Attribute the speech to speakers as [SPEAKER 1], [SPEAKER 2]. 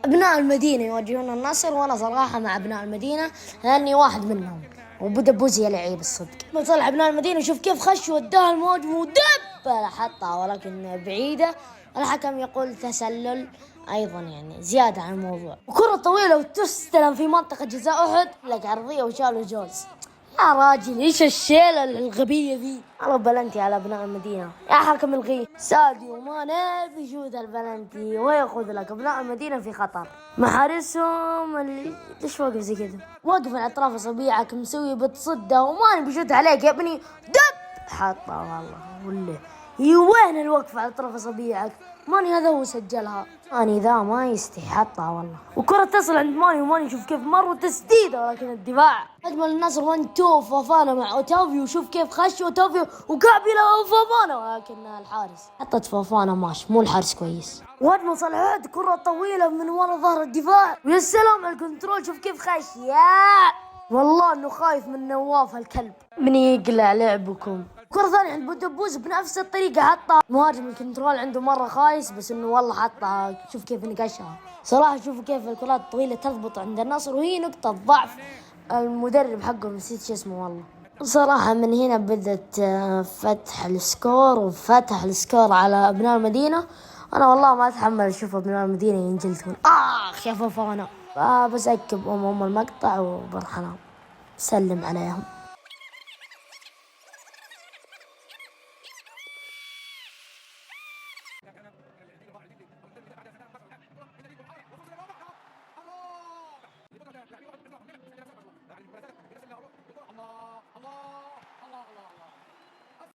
[SPEAKER 1] أبناء المدينة يواجهون النصر، وأنا صراحة مع أبناء المدينة لأني واحد منهم، وبودبوز يا لعيب الصدق. طلع أبناء المدينة شوف كيف خش وداها المهاجم ودب حطها ولكن بعيدة. الحكم يقول تسلل أيضا، يعني زيادة عن الموضوع. وكرة طويلة وتستلم في منطقة جزاء أحد، لك عرضية وشالوا جوز. يا راجل ايش الشيلة الغبية ذي؟ والله بلنتي على ابناء المدينة. يا حكم الغي، ساديو ماني بيشوت البلنتي ويأخذ لك ابناء المدينة في خطر. محارسهم اللي ليش واقف زي كذا؟ واقف على اطراف اصابيعك مسوي بتصده وماني بيشوت عليك يا ابني. دب حطها والله. ولا وين الوقف على اطراف اصابيعك؟ ماني هذا هو سجلها. ماني ذا ما يستحي حطها والله. وكرة تصل عند ماني، وماني شوف كيف مر وتسديده، ولكن الدفاع اجمل. النصر 1-2 فوفانا مع اوتافيو، شوف كيف خش اوتافيو وقابله فوفانا، ولكن الحارس حطت فوفانا ماشي، مو الحارس كويس. واجمل صلحات كرة طويلة من ورا ظهر الدفاع، ويا سلام على الكنترول، شوف كيف خش. يا والله انه خايف من نواف الكلب من يقلع لعبكم. كرة ثانية عند بودبوز بنفس الطريقة حطها. مهاجم الكنترول عنده مرة خايس، بس انه والله حطها. شوف كيف نقشها صراحة. شوفوا كيف الكرات الطويلة تضبط عند النصر، وهي نقطة ضعف المدرب حقهم، نسيت شو اسمه والله. صراحة من هنا بدت فتح السكور، وفتح السكور على ابناء المدينة. انا والله ما اتحمل اشوف ابناء المدينة ينجلدون. يا فوفانا. بس اكب المقطع وبرحنا سلم عليهم.